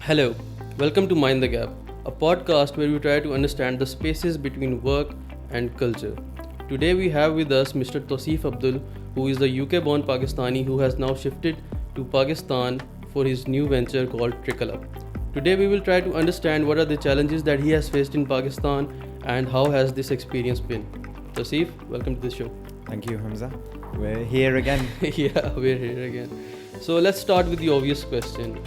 Hello, welcome to Mind the Gap, a podcast where we try to understand the spaces between work and culture. Today we have with us Mr. Tausif Abdul, who is the UK-born Pakistani who has now shifted to Pakistan for his new venture called Trickle Up. Today we will try to understand what are the challenges that he has faced in Pakistan and how has this experience been. Tausif, welcome to the show. Thank you, Hamza. We're here again. Yeah, we're here again. So let's start with the obvious question.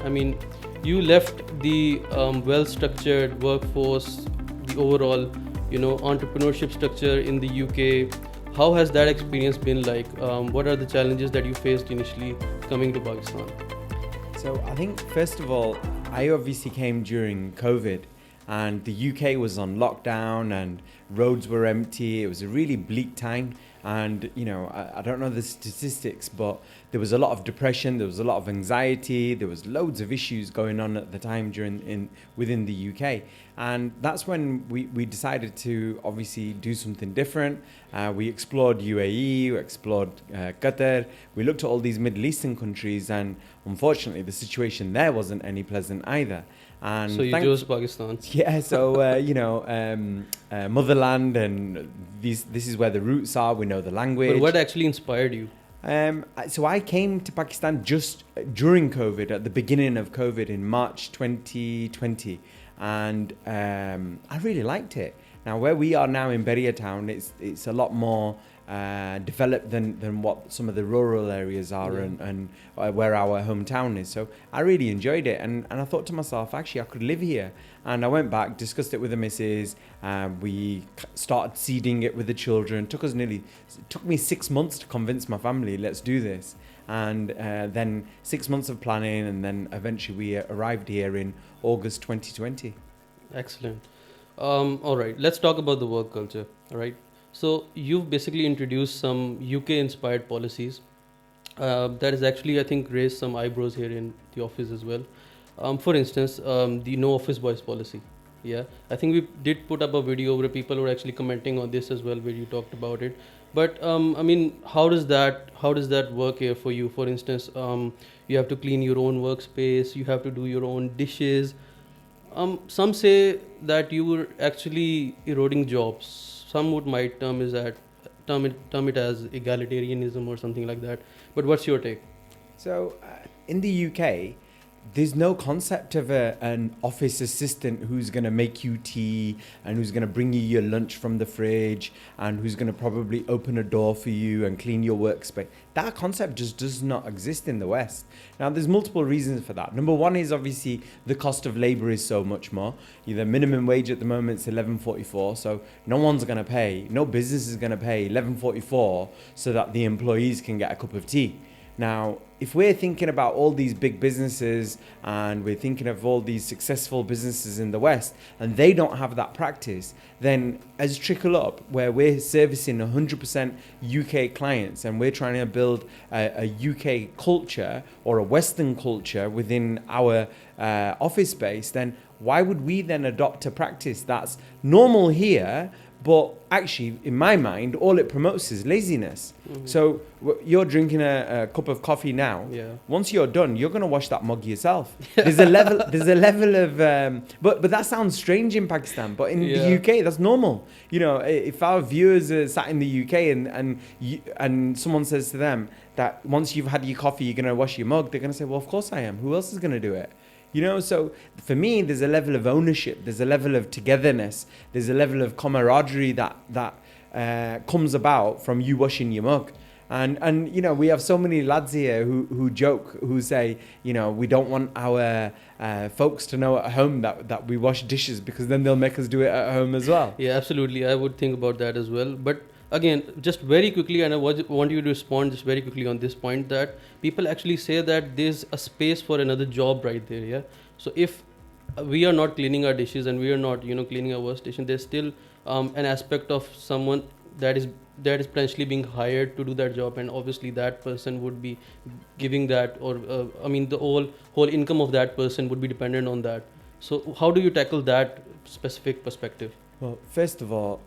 You left the well-structured workforce, the overall, entrepreneurship structure in the UK. How has that experience been like? What are the challenges that you faced initially coming to Pakistan? So I think, first of all, I obviously came during COVID and the UK was on lockdown and roads were empty. It was a really bleak time. And, I don't know the statistics, but there was a lot of depression, there was a lot of anxiety, there was loads of issues going on at the time within the UK. And that's when we decided to obviously do something different. We explored UAE, we explored Qatar, we looked at all these Middle Eastern countries, and unfortunately the situation there wasn't any pleasant either. And so you chose Pakistan. Yeah, so motherland, and this is where the roots are. We know the language. But what actually inspired you? So I came to Pakistan just during COVID, at the beginning of COVID in March 2020, and I really liked it. Now, where we are now in Beria town, it's a lot more developed than what some of the rural areas are, and where our hometown is. So I really enjoyed it, and I thought to myself, actually, I could live here. And I went back, discussed it with the missus. We started seeding it with the children. It took me 6 months to convince my family, let's do this. And then 6 months of planning, and then eventually we arrived here in August 2020. Excellent. All right, let's talk about the work culture. All right. So you've basically introduced some UK-inspired policies that has actually, I think, raised some eyebrows here in the office as well. For instance, the no office boys policy. Yeah, I think we did put up a video where people were actually commenting on this as well, where you talked about it. But how does that work here for you? For instance, you have to clean your own workspace, you have to do your own dishes. Some say that you were actually eroding jobs. Some might term it as egalitarianism or something like that. But what's your take? So in the UK, there's no concept of an office assistant who's going to make you tea and who's going to bring you your lunch from the fridge and who's going to probably open a door for you and clean your workspace. That concept just does not exist in the West. Now, there's multiple reasons for that. Number one is obviously the cost of labor is so much more. The minimum wage at the moment is $11.44, so no business is going to pay $11.44 so that the employees can get a cup of tea. Now, if we're thinking about all these big businesses and we're thinking of all these successful businesses in the West and they don't have that practice, then as Trickle Up, where we're servicing 100% UK clients and we're trying to build a UK culture or a Western culture within our office space, then why would we then adopt a practice that's normal here, but actually, in my mind, all it promotes is laziness. Mm-hmm. So you're drinking a cup of coffee now. Yeah. Once you're done, you're going to wash that mug yourself. There's a level of, but that sounds strange in Pakistan, but in the UK, that's normal. If our viewers are sat in the UK and someone says to them that once you've had your coffee, you're going to wash your mug, they're going to say, well, of course I am. Who else is going to do it? So for me, there's a level of ownership, there's a level of togetherness, there's a level of camaraderie that comes about from you washing your mug. And we have so many lads here who joke, who say, we don't want our folks to know at home that we wash dishes because then they'll make us do it at home as well. Yeah, absolutely. I would think about that as well. But again, just very quickly, and I want you to respond just very quickly on this point, that people actually say that there's a space for another job right there. Yeah. So if we are not cleaning our dishes and we are not, cleaning our workstation, there's still an aspect of someone that is potentially being hired to do that job, and obviously that person would be giving that, or the whole income of that person would be dependent on that. So how do you tackle that specific perspective? Well, first of all,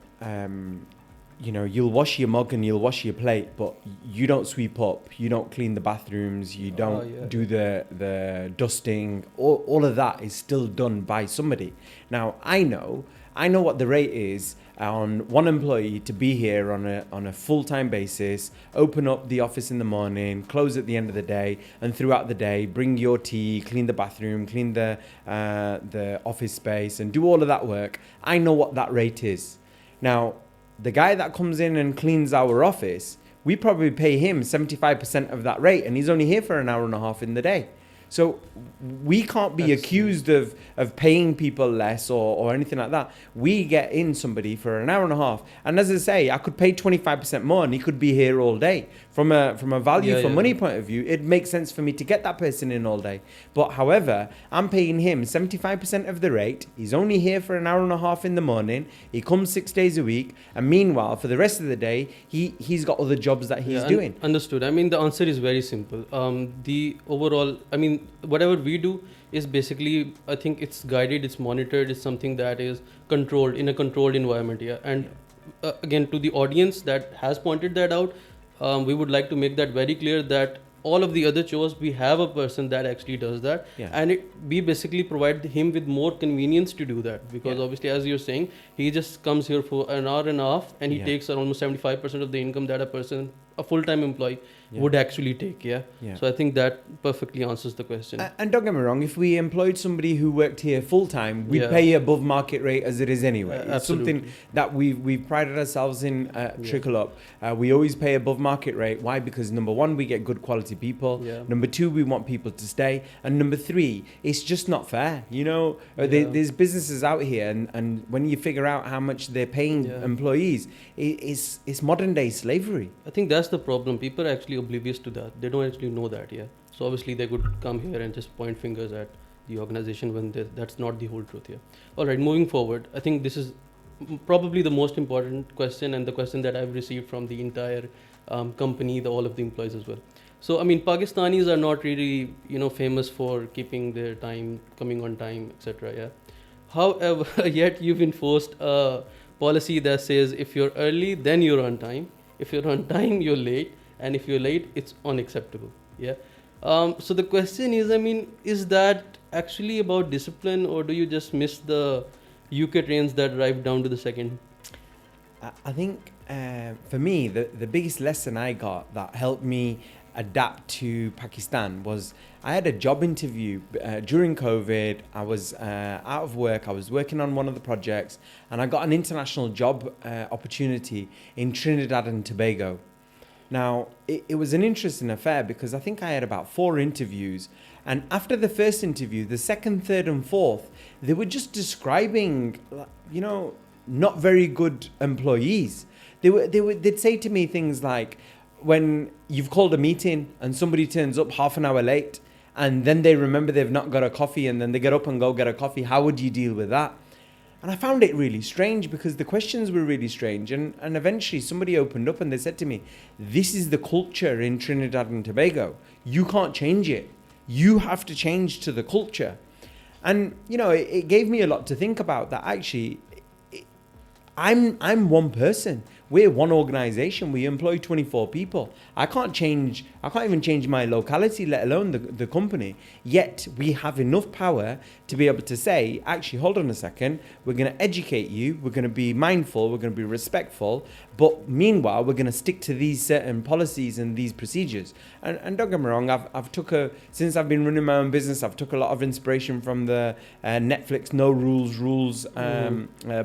you'll wash your mug and you'll wash your plate, but you don't sweep up, you don't clean the bathrooms, you don't Yeah. do the dusting. All of that is still done by somebody. Now, I know what the rate is on one employee to be here on a full-time basis, open up the office in the morning, close at the end of the day, and throughout the day, bring your tea, clean the bathroom, clean the office space, and do all of that work. I know what that rate is. Now, the guy that comes in and cleans our office, we probably pay him 75% of that rate, and he's only here for an hour and a half in the day. So we can't be accused of paying people less or anything like that. We get in somebody for an hour and a half. And as I say, I could pay 25% more and he could be here all day. From a value for money point of view, it makes sense for me to get that person in all day. But however, I'm paying him 75% of the rate. He's only here for an hour and a half in the morning. He comes 6 days a week. And meanwhile, for the rest of the day, he's got other jobs that he's doing. Understood. I mean, the answer is very simple. The overall, I mean, whatever we do is basically, I think it's guided, it's monitored, it's something that is controlled in a controlled environment. Yeah. And again, to the audience that has pointed that out, we would like to make that very clear that all of the other chores, we have a person that actually does that. Yeah. And we basically provide him with more convenience to do that, because obviously, as you're saying, he just comes here for an hour and a half and he takes almost 75% of the income that a full-time employee would actually take. So I think that perfectly answers the question. And don't get me wrong, if we employed somebody who worked here full-time, we'd pay above market rate as it is anyway. It's something that we've prided ourselves in Trickle Up. We always pay above market rate. Why? Because number one, we get good quality people. Number two, we want people to stay. And number three, it's just not fair. There's businesses out here, and when you figure out how much they're paying employees, it's modern day slavery. I think that's the problem. People are actually oblivious to that. They don't actually know that. So obviously they could come here and just point fingers at the organization when that's not the whole truth. All right, moving forward, I think this is probably the most important question, and the question that I've received from the entire company, all of the employees as well. So I mean, Pakistanis are not really famous for keeping their time, coming on time, etc. However, yet you've enforced a policy that says if you're early, then you're on time. If you're on time, you're late. And if you're late, it's unacceptable. So the question is, I mean, is that actually about discipline, or do you just miss the UK trains that drive down to the second? I think for me, the biggest lesson I got that helped me adapt to Pakistan was I had a job interview during COVID. I was out of work. I was working on one of the projects, and I got an international job opportunity in Trinidad and Tobago. Now, it was an interesting affair because I think I had about 4 interviews. And after the first interview, the second, third, and fourth, they were just describing, not very good employees. They'd say to me things like, when you've called a meeting and somebody turns up half an hour late, and then they remember they've not got a coffee, and then they get up and go get a coffee, how would you deal with that? And I found it really strange because the questions were really strange. And eventually somebody opened up and they said to me, this is the culture in Trinidad and Tobago. You can't change it. You have to change to the culture. And, it gave me a lot to think about, that actually I'm one person. We're one organization. We employ 24 people. I can't even change my locality, let alone the company. Yet we have enough power to be able to say, actually, hold on a second. We're going to educate you. We're going to be mindful. We're going to be respectful. But meanwhile, we're going to stick to these certain policies and these procedures. And don't get me wrong, since I've been running my own business, I've took a lot of inspiration from the Netflix No Rules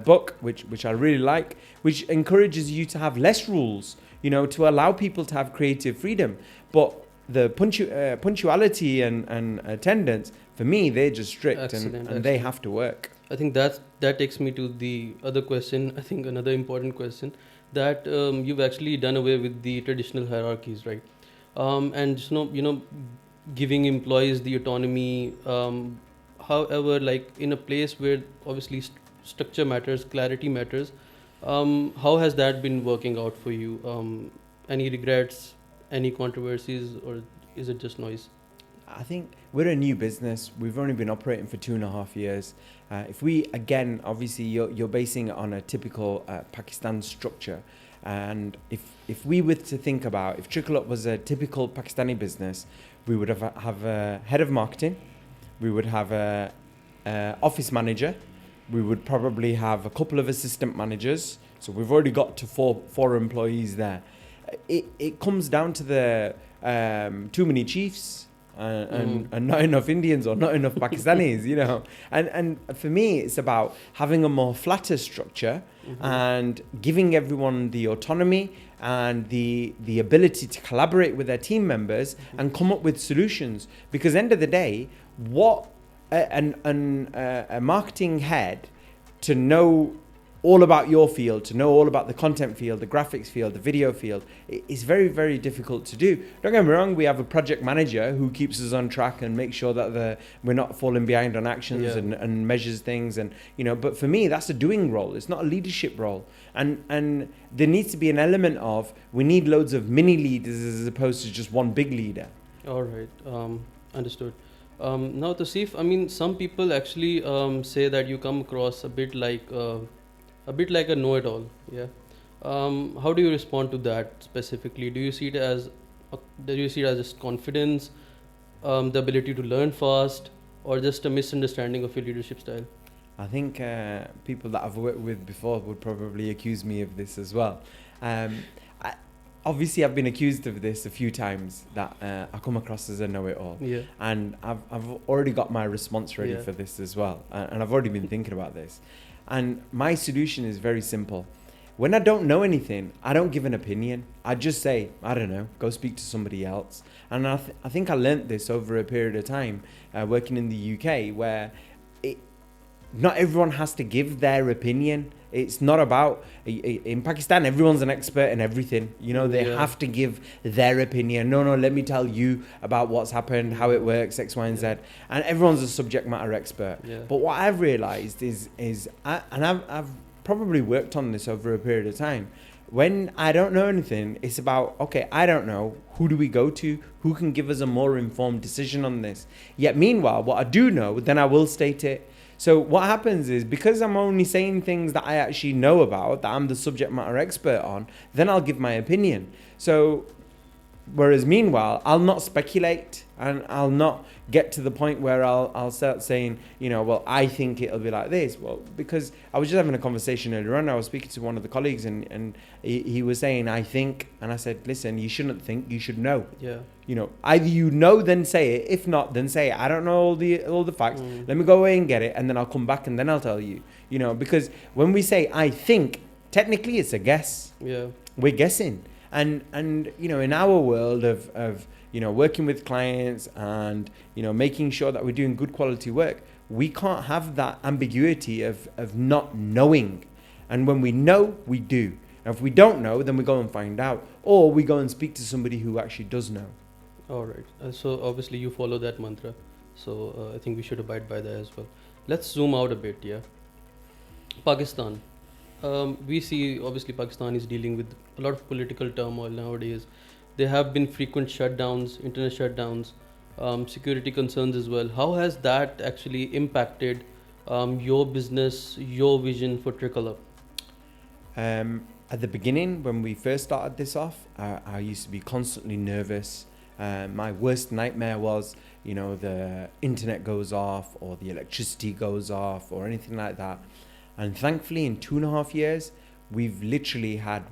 book, which I really like, which encourages you to have less rules, to allow people to have creative freedom. But the punctuality and attendance, for me, they're just strict. And they have to work. I think that takes me to the other question. I think another important question, that you've actually done away with the traditional hierarchies, right? And giving employees the autonomy. However, like in a place where obviously structure matters, clarity matters, how has that been working out for you? Any regrets, any controversies, or is it just noise? I think we're a new business. We've only been operating for 2.5 years. If we, again, obviously you're basing it on a typical Pakistan structure. And if we were to think about, if Trickle Up was a typical Pakistani business, we would have a head of marketing, we would have a office manager, we would probably have a couple of assistant managers. So we've already got to four employees there. It comes down to the too many chiefs and not enough Indians or not enough Pakistanis, you know. And for me, it's about having a more flatter structure and giving everyone the autonomy and the ability to collaborate with their team members and come up with solutions. Because end of the day, what a marketing head to know all about your field, to know all about the content field, the graphics field, the video field, it's very, very difficult to do. Don't get me wrong, we have a project manager who keeps us on track and makes sure that we're not falling behind on actions and measures things. And, you know, but for me, that's a doing role. It's not a leadership role. And there needs to be an element of, we need loads of mini leaders as opposed to just one big leader. All right, understood. Now, Tausif, I mean, some people actually say that you come across a bit like a know-it-all. Yeah. How do you respond to that specifically? Do you see it as just confidence, the ability to learn fast, or just a misunderstanding of your leadership style? I think people that I've worked with before would probably accuse me of this as well. Obviously, I've been accused of this a few times, that I come across as a know-it-all. Yeah. And I've already got my response ready for this as well. And I've already been thinking about this. And my solution is very simple. When I don't know anything, I don't give an opinion. I just say, I don't know, go speak to somebody else. And I think I learnt this over a period of time working in the UK, where not everyone has to give their opinion. It's not about, in Pakistan, everyone's an expert in everything. You know, they have to give their opinion. No, let me tell you about what's happened, how it works, X, Y, and Z. And everyone's a subject matter expert. Yeah. But what I've realized I've probably worked on this over a period of time. When I don't know anything, it's about, okay, I don't know, who do we go to? Who can give us a more informed decision on this? Yet meanwhile, what I do know, then I will state it. So what happens is, because I'm only saying things that I actually know about, that I'm the subject matter expert on, then I'll give my opinion. So, whereas meanwhile, I'll not speculate, and I'll not get to the point where I'll start saying, you know, well, I think it'll be like this. Well, because I was just having a conversation earlier on. I was speaking to one of the colleagues, and he was saying, I think, and I said, listen, you shouldn't think, you should know. Yeah. You know, either you know, then say it. If not, then say it. I don't know all the facts. Let me go away and get it, and then I'll come back and then I'll tell you. You know, because when we say I think, technically it's a guess. Yeah. We're guessing. And you know, in our world of you know, working with clients and, you know, making sure that we're doing good quality work, we can't have that ambiguity of not knowing. And when we know, we do. And if we don't know, then we go and find out, or we go and speak to somebody who actually does know. All right. So obviously you follow that mantra. So I think we should abide by that as well. Let's zoom out a bit. Yeah. Pakistan. We see obviously Pakistan is dealing with a lot of political turmoil nowadays. There have been frequent shutdowns, internet shutdowns, security concerns as well. How has that actually impacted your business, your vision for Trickle Up? At the beginning, when we first started this off, I used to be constantly nervous. My worst nightmare was, you know, the internet goes off or the electricity goes off or anything like that. And thankfully, in 2.5 years, we've literally had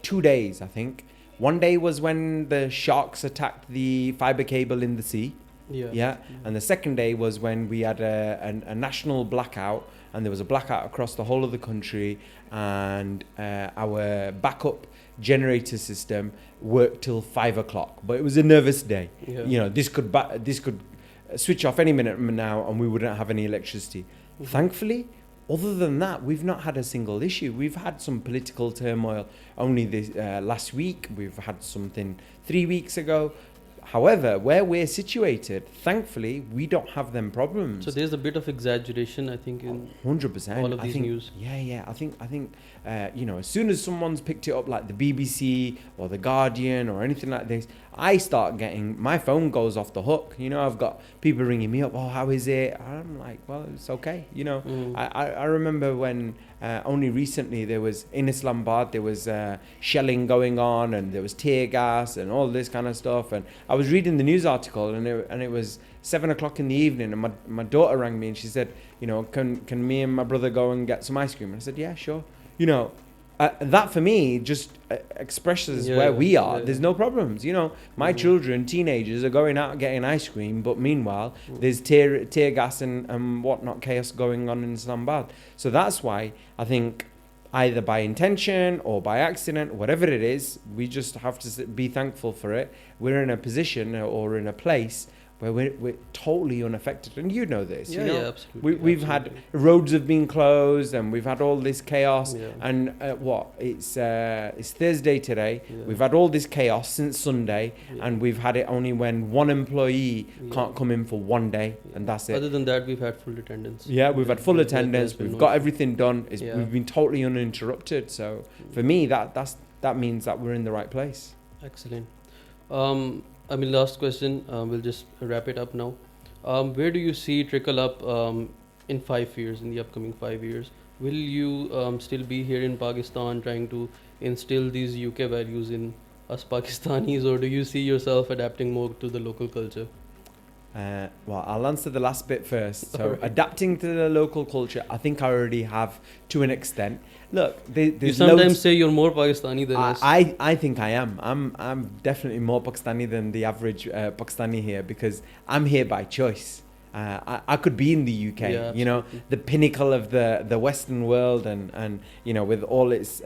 2 days, I think. One day was when the sharks attacked the fiber cable in the sea. Yeah. And the second day was when we had a national blackout, and there was a blackout across the whole of the country, and our backup generator system worked till 5 o'clock. But it was a nervous day. Yeah. You know, this could switch off any minute now, and we wouldn't have any electricity. Mm-hmm. Thankfully, other than that, we've not had a single issue. We've had some political turmoil only this last week. We've had something 3 weeks ago. However, where we're situated, thankfully, we don't have them problems. So there's a bit of exaggeration, I think, in 100%. all of these news. Yeah. I think you know, as soon as someone's picked it up, like the BBC or the Guardian or anything like this, I start getting, my phone goes off the hook. You know, I've got people ringing me up, oh, how is it? I'm like, well, it's okay. You know, I remember when only recently there was, in Islamabad, there was shelling going on and there was tear gas and all this kind of stuff. And I was reading the news article and it was 7 o'clock in the evening, and my daughter rang me and she said, you know, can me and my brother go and get some ice cream? And I said, yeah, sure. You know, that for me just expresses where we are. There's no problems. You know, my children, teenagers, are going out getting ice cream, but meanwhile, there's tear gas and whatnot, chaos going on in Islamabad. So that's why I think either by intention or by accident, whatever it is, we just have to be thankful for it. We're in a position or in a place where we're totally unaffected. And you know this, you know? Yeah, absolutely. We've had roads have been closed and we've had all this chaos. Yeah. And it's Thursday today. Yeah. We've had all this chaos since Sunday, and we've had it only when one employee can't come in for one day, and that's it. Other than that, we've had full attendance. Yeah, we've had full attendance. We've got everything done. We've been totally uninterrupted. So for me, that means that we're in the right place. Excellent. I mean, last question. We'll just wrap it up now. Where do you see Trickle Up in 5 years, in the upcoming 5 years? Will you still be here in Pakistan trying to instill these UK values in us Pakistanis, or do you see yourself adapting more to the local culture? Well, I'll answer the last bit first. So, right. Adapting to the local culture, I think I already have to an extent. Look, there's you sometimes say you're more Pakistani than us. I think I am. I'm definitely more Pakistani than the average Pakistani here, because I'm here by choice. I could be in the UK, you know, the pinnacle of the Western world, and you know, with all its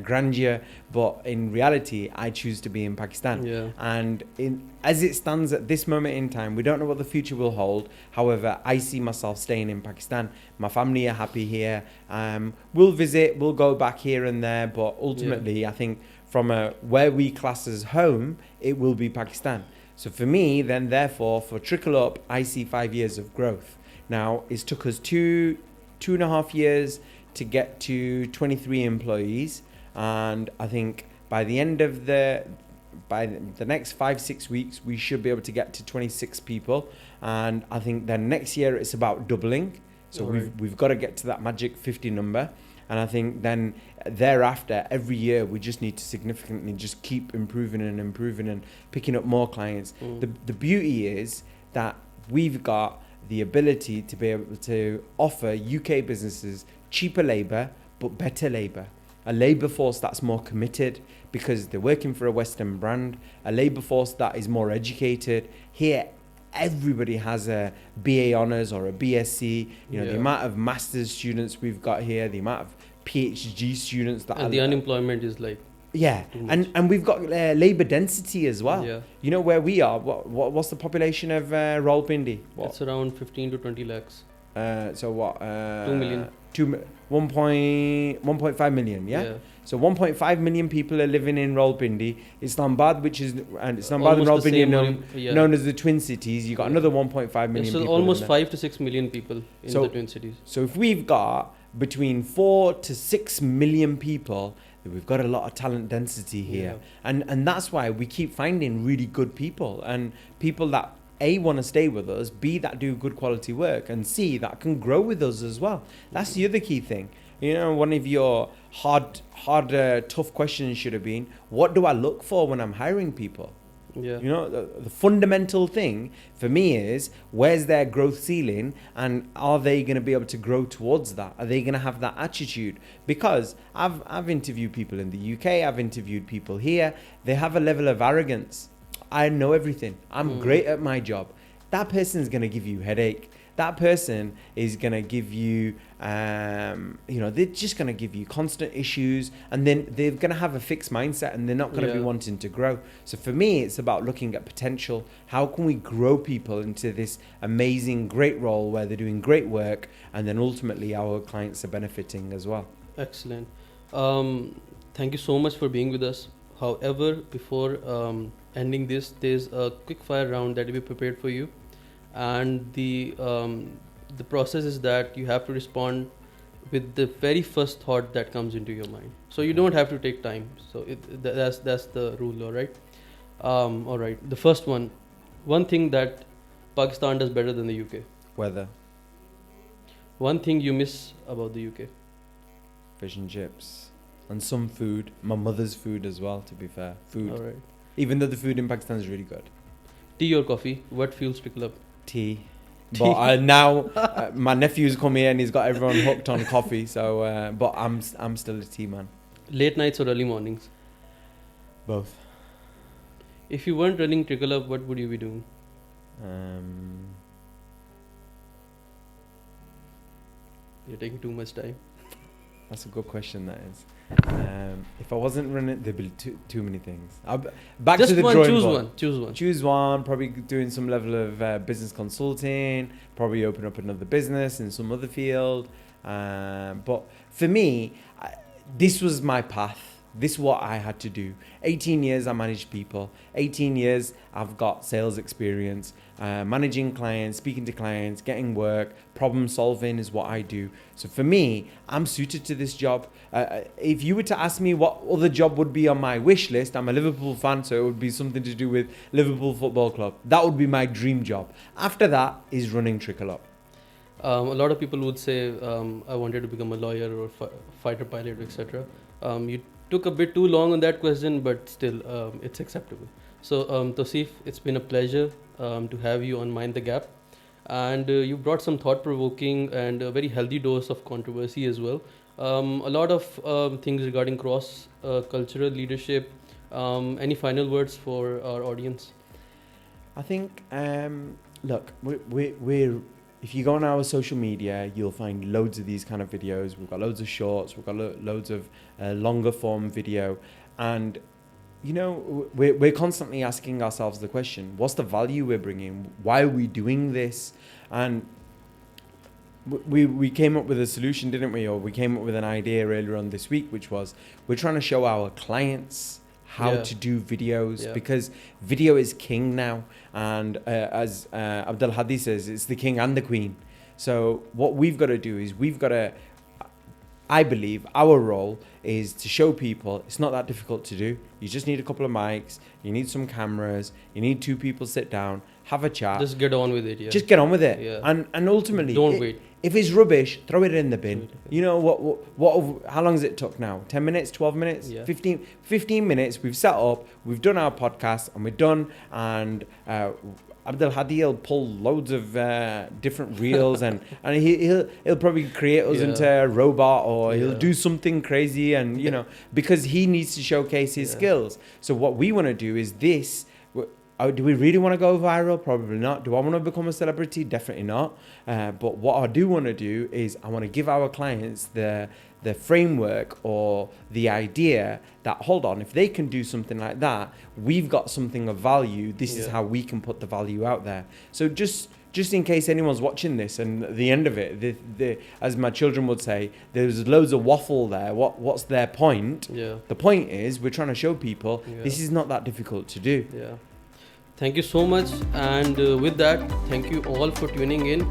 grandeur. But in reality, I choose to be in Pakistan. Yeah. And as it stands at this moment in time, we don't know what the future will hold. However, I see myself staying in Pakistan. My family are happy here. We'll visit, we'll go back here and there, but ultimately, I think from where we class as home, it will be Pakistan. So for me, then therefore, for Trickle Up, I see 5 years of growth. Now, it's took us two and a half years to get to 23 employees. And I think by the end of the next 5-6 weeks, we should be able to get to 26 people. And I think then next year, it's about doubling. So we've got to get to that magic 50 number. And I think then thereafter, every year, we just need to significantly just keep improving and picking up more clients. The beauty is that we've got the ability to be able to offer UK businesses cheaper labour, but better labour. A labour force that's more committed because they're working for a Western brand. A labour force that is more educated. Here, everybody has a BA Honours or a BSc. You know, the amount of master's students we've got here, the amount of PhD students that and the unemployment is like and we've got labour density as well. You know where we are, what's the population of Rawalpindi? It's around 15 to 20 lakhs. So what 2 million 1.5 million. So 1.5 million people are living in Rawalpindi. Islamabad, which is and Rawalpindi known as the Twin Cities. You got another 1.5 million so people. Almost 5 to 6 million people in the Twin Cities. So if we've got between 4 to 6 million people, we've got a lot of talent density here. And that's why we keep finding really good people, and people that A, want to stay with us, B, that do good quality work, and C, that can grow with us as well. That's the other key thing. You know, one of your tough questions should have been, what do I look for when I'm hiring people? You know, the fundamental thing for me is, where's their growth ceiling, and are they going to be able to grow towards that? Are they going to have that attitude? Because I've interviewed people in the UK, I've interviewed people here. They have a level of arrogance. I know everything. I'm great at my job. That person is going to give you headache. That person is going to give you, they're just going to give you constant issues, and then they're going to have a fixed mindset, and they're not going to be wanting to grow. So for me, it's about looking at potential. How can we grow people into this amazing, great role where they're doing great work, and then ultimately our clients are benefiting as well. Excellent. Thank you so much for being with us. However, before ending this, there's a quick fire round that we prepared for you. And the process is that you have to respond with the very first thought that comes into your mind. So you don't have to take time. So that's the rule, all right? All right. The first one. One thing that Pakistan does better than the UK. Weather, One thing you miss about the UK. fish and chips, and some food. My mother's food as well, to be fair. Food. All right. Even though the food in Pakistan is really good. Tea or coffee? What fuels Trickle Up? Tea. Tea. But now my nephew's come here and he's got everyone hooked on coffee. So, but I'm still a tea man. Late nights or early mornings? Both. If you weren't running Trickle Up, what would you be doing? You're taking too much time. That's a good question. That is. If I wasn't running, there'd be too many things. Back Just to the one. drawing Choose board. one. Choose one. Choose one. Probably doing some level of business consulting. Probably open up another business in some other field. But for me, this was my path. This is what I had to do. 18 years I managed people. 18 years I've got sales experience. Managing clients, speaking to clients, getting work, problem solving is what I do. So for me, I'm suited to this job. If you were to ask me what other job would be on my wish list, I'm a Liverpool fan, so it would be something to do with Liverpool Football Club. That would be my dream job. After that is running Trickle Up. A lot of people would say, I wanted to become a lawyer or fighter pilot, etc. You took a bit too long on that question, but still, it's acceptable. So, Tausif, it's been a pleasure to have you on Mind the Gap. And you brought some thought-provoking and a very healthy dose of controversy as well. A lot of things regarding cross-cultural leadership. Any final words for our audience? I think, look, we're if you go on our social media, you'll find loads of these kind of videos. We've got loads of shorts. We've got loads of longer form video. And, you know, we're constantly asking ourselves the question, what's the value we're bringing? Why are we doing this? And we came up with a solution, didn't we? Or we came up with an idea earlier on this week, which was we're trying to show our clients how to do videos because video is king now. And as Abdul Hadi says, it's the king and the queen. So what we've got to do is I believe our role is to show people it's not that difficult to do. You just need a couple of mics, you need some cameras, you need two people sit down, have a chat. Just get on with it, yeah. Just get on with it. Yeah. And ultimately, don't wait. If it's rubbish, throw it in the bin. You know, how long has it took now? 10 minutes, 12 minutes, 15 minutes. We've set up, we've done our podcast and we're done. And Abdul Hadi will pull loads of different reels and he'll probably create us into a robot or he'll do something crazy and, you know, because he needs to showcase his skills. So what we want to do is this. Do we really want to go viral? Probably not. Do I want to become a celebrity? Definitely not. But what I do want to do is I want to give our clients the framework or the idea that, hold on, if they can do something like that, we've got something of value. This is how we can put the value out there. So just in case anyone's watching this and at the end of it, as my children would say, there's loads of waffle there. What's their point? Yeah. The point is we're trying to show people this is not that difficult to do. Yeah. Thank you so much, and with that, thank you all for tuning in.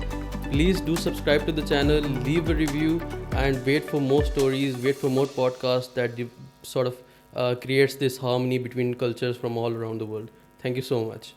Please do subscribe to the channel, leave a review, and wait for more stories, wait for more podcasts that sort of creates this harmony between cultures from all around the world. Thank you so much.